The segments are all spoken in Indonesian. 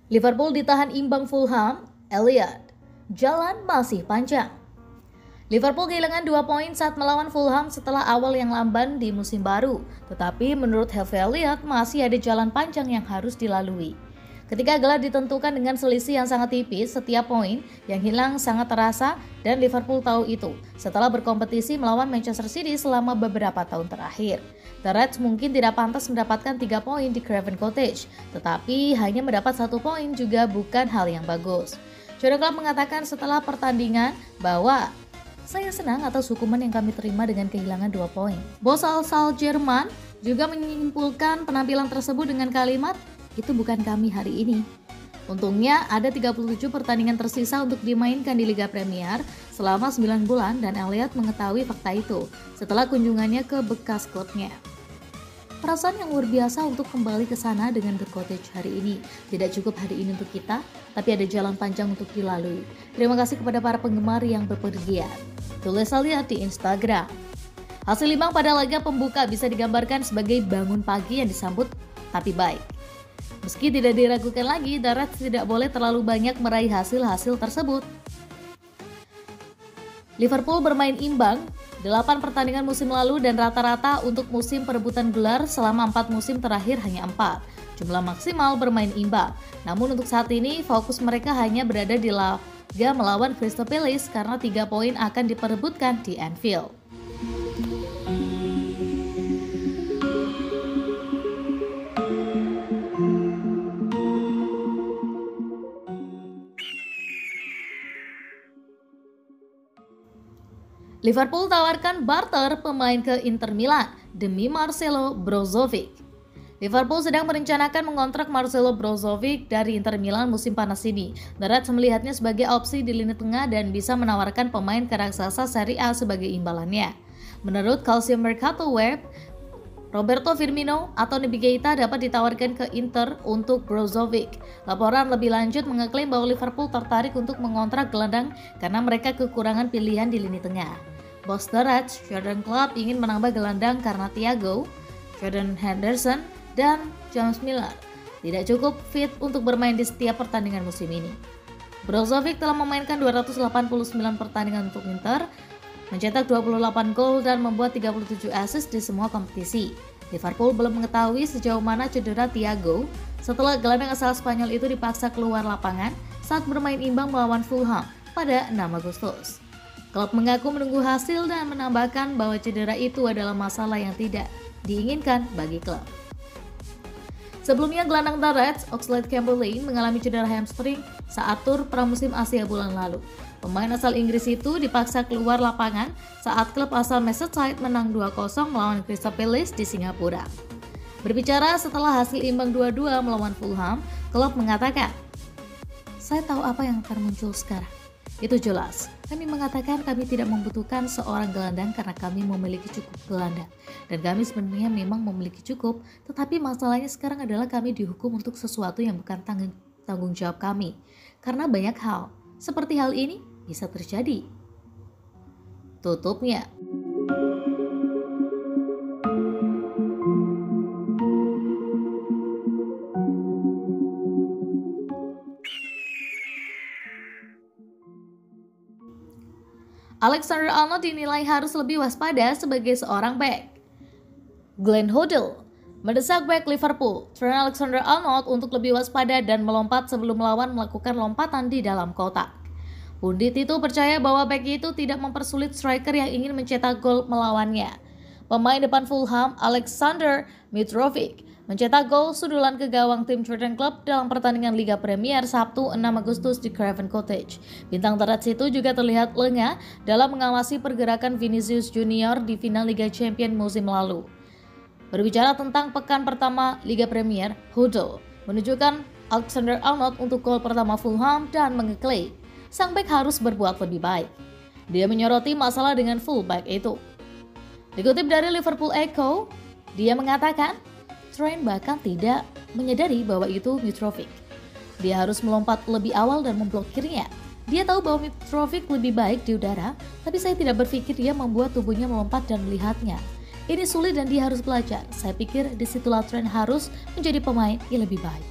Liverpool ditahan imbang Fulham, Elliot. Jalan masih panjang. Liverpool kehilangan 2 poin saat melawan Fulham setelah awal yang lamban di musim baru. Tetapi menurut Harvey Elliott masih ada jalan panjang yang harus dilalui. Ketika gelar ditentukan dengan selisih yang sangat tipis, setiap poin yang hilang sangat terasa dan Liverpool tahu itu setelah berkompetisi melawan Manchester City selama beberapa tahun terakhir. The Reds mungkin tidak pantas mendapatkan 3 poin di Craven Cottage, tetapi hanya mendapat 1 poin juga bukan hal yang bagus. Jurgen Klopp mengatakan setelah pertandingan bahwa saya senang atas hukuman yang kami terima dengan kehilangan 2 poin. Bos asal Jerman juga menyimpulkan penampilan tersebut dengan kalimat, itu bukan kami hari ini. Untungnya ada 37 pertandingan tersisa untuk dimainkan di Liga Premier selama 9 bulan dan Elliott mengetahui fakta itu setelah kunjungannya ke bekas klubnya. Perasaan yang luar biasa untuk kembali ke sana dengan The Cottage hari ini. Tidak cukup hari ini untuk kita, tapi ada jalan panjang untuk dilalui. Terima kasih kepada para penggemar yang berpergian. Tulis Elliott di Instagram. Hasil imbang pada laga pembuka bisa digambarkan sebagai bangun pagi yang disambut tapi baik. Meski tidak diragukan lagi, The Reds tidak boleh terlalu banyak meraih hasil-hasil tersebut. Liverpool bermain imbang 8 pertandingan musim lalu dan rata-rata untuk musim perebutan gelar selama 4 musim terakhir hanya 4. Jumlah maksimal bermain imbang. Namun untuk saat ini fokus mereka hanya berada di laga melawan Crystal Palace karena 3 poin akan diperebutkan di Anfield. Liverpool tawarkan barter pemain ke Inter Milan demi Marcelo Brozovic. Liverpool sedang merencanakan mengontrak Marcelo Brozovic dari Inter Milan musim panas ini. The Reds melihatnya sebagai opsi di lini tengah dan bisa menawarkan pemain ke raksasa Serie A sebagai imbalannya. Menurut Calcio Mercato Web, Roberto Firmino atau Naby Keita dapat ditawarkan ke Inter untuk Brozovic. Laporan lebih lanjut mengeklaim bahwa Liverpool tertarik untuk mengontrak gelandang karena mereka kekurangan pilihan di lini tengah. Bos The Reds, Jurgen Klopp ingin menambah gelandang karena Thiago, Jordan Henderson, dan James Milner tidak cukup fit untuk bermain di setiap pertandingan musim ini. Brozovic telah memainkan 289 pertandingan untuk Inter, mencetak 28 gol dan membuat 37 assist di semua kompetisi. Liverpool belum mengetahui sejauh mana cedera Thiago setelah gelandang asal Spanyol itu dipaksa keluar lapangan saat bermain imbang melawan Fulham pada 6 Agustus. Klopp mengaku menunggu hasil dan menambahkan bahwa cedera itu adalah masalah yang tidak diinginkan bagi klub. Sebelumnya gelandang The Reds, Oxlade-Chamberlain mengalami cedera hamstring saat tur pramusim Asia bulan lalu. Pemain asal Inggris itu dipaksa keluar lapangan saat klub asal Merseyside menang 2-0 melawan Crystal Palace di Singapura. Berbicara setelah hasil imbang 2-2 melawan Fulham, Klopp mengatakan, "Saya tahu apa yang akan muncul sekarang. Itu jelas. Kami mengatakan kami tidak membutuhkan seorang gelandang karena kami memiliki cukup gelandang. Dan kami sebenarnya memang memiliki cukup, tetapi masalahnya sekarang adalah kami dihukum untuk sesuatu yang bukan tanggung jawab kami. Karena banyak hal, seperti hal ini, bisa terjadi." Tutupnya. Alexander-Arnold dinilai harus lebih waspada sebagai seorang bek. Glenn Hoddle mendesak bek Liverpool, Trent Alexander-Arnold untuk lebih waspada dan melompat sebelum melawan melakukan lompatan di dalam kotak. Pundit itu percaya bahwa bek itu tidak mempersulit striker yang ingin mencetak gol melawannya. Pemain depan Fulham, Alexander Mitrovic, mencetak gol sundulan ke gawang tim Jurgen Klopp dalam pertandingan Liga Premier Sabtu 6 Agustus di Craven Cottage. Bintang The Reds itu juga terlihat lengah dalam mengawasi pergerakan Vinicius Junior di final Liga Champions musim lalu. Berbicara tentang pekan pertama Liga Premier, Hoddle menunjukkan Alexander-Arnold untuk gol pertama Fulham dan mengeklaim sang bek harus berbuat lebih baik. Dia menyoroti masalah dengan fullback itu. Dikutip dari Liverpool Echo, dia mengatakan, Trent bahkan tidak menyadari bahwa itu Mitrovic. Dia harus melompat lebih awal dan memblokirnya. Dia tahu bahwa Mitrovic lebih baik di udara, tapi saya tidak berpikir dia membuat tubuhnya melompat dan melihatnya. Ini sulit dan dia harus belajar. Saya pikir disitulah Trent harus menjadi pemain yang lebih baik.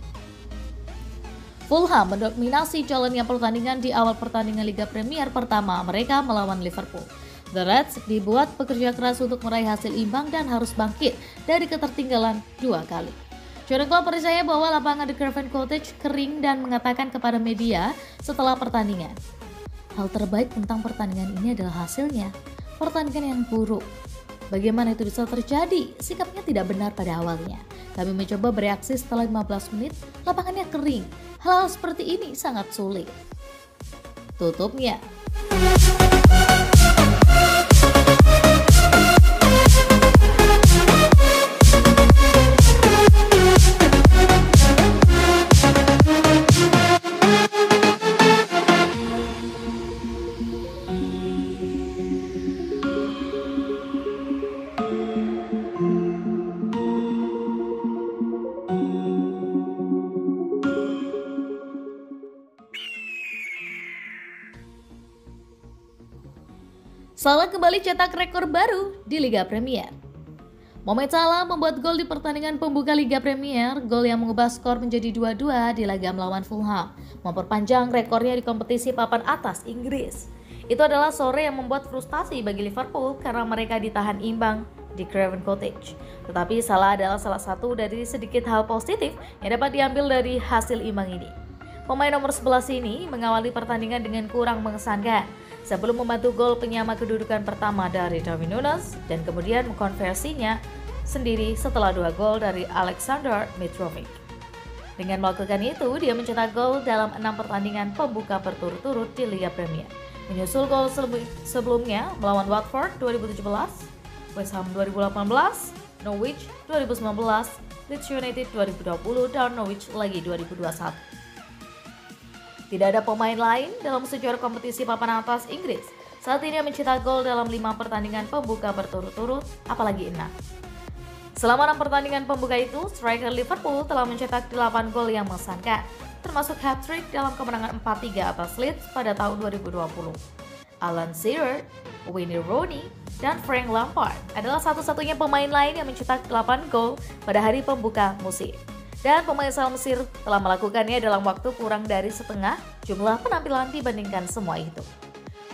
Fulham mendominasi jalannya pertandingan di awal pertandingan Liga Premier pertama mereka melawan Liverpool. The Reds dibuat bekerja keras untuk meraih hasil imbang dan harus bangkit dari ketertinggalan 2 kali. Jurgen Klopp percaya bahwa lapangan di Craven Cottage kering dan mengatakan kepada media setelah pertandingan, "Hal terbaik tentang pertandingan ini adalah hasilnya. Pertandingan yang buruk. Bagaimana itu bisa terjadi? Sikapnya tidak benar pada awalnya. Kami mencoba bereaksi setelah 15 menit, lapangannya kering. Hal-hal seperti ini sangat sulit." Tutupnya. Salah kembali cetak rekor baru di Liga Premier. Mohamed Salah membuat gol di pertandingan pembuka Liga Premier, gol yang mengubah skor menjadi 2-2 di laga melawan Fulham, memperpanjang rekornya di kompetisi papan atas Inggris. Itu adalah sore yang membuat frustasi bagi Liverpool karena mereka ditahan imbang di Craven Cottage. Tetapi Salah adalah salah satu dari sedikit hal positif yang dapat diambil dari hasil imbang ini. Pemain nomor 11 ini mengawali pertandingan dengan kurang mengesankan sebelum membantu gol penyama kedudukan pertama dari Darwin Núñez dan kemudian mengkonversinya sendiri setelah 2 gol dari Aleksandar Mitrovic. Dengan melakukan itu, dia mencetak gol dalam 6 pertandingan pembuka berturut-turut di Liga Premier. Menyusul gol sebelumnya melawan Watford 2017, West Ham 2018, Norwich 2019, Leeds United 2020, dan Norwich lagi 2021. Tidak ada pemain lain dalam sejarah kompetisi papan atas Inggris saat ini yang mencetak gol dalam 5 pertandingan pembuka berturut-turut, apalagi 6. Selama 6 pertandingan pembuka itu, striker Liverpool telah mencetak 8 gol yang mengesankan, termasuk hat-trick dalam kemenangan 4-3 atas Leeds pada tahun 2020. Alan Shearer, Wayne Rooney, dan Frank Lampard adalah satu-satunya pemain lain yang mencetak 8 gol pada hari pembuka musim. Dan pemain asal Mesir telah melakukannya dalam waktu kurang dari setengah jumlah penampilan dibandingkan semua itu.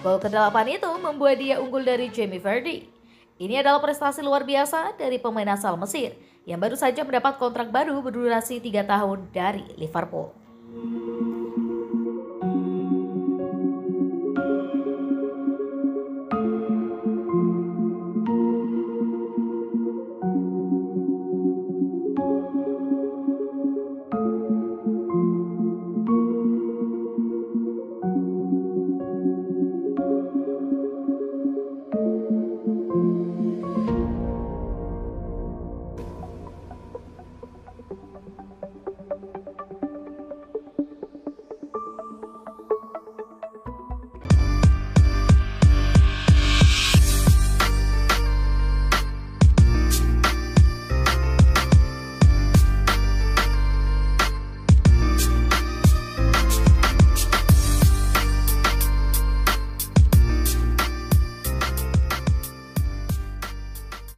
Gol ke-8 itu membuat dia unggul dari Jamie Vardy. Ini adalah prestasi luar biasa dari pemain asal Mesir yang baru saja mendapat kontrak baru berdurasi 3 tahun dari Liverpool.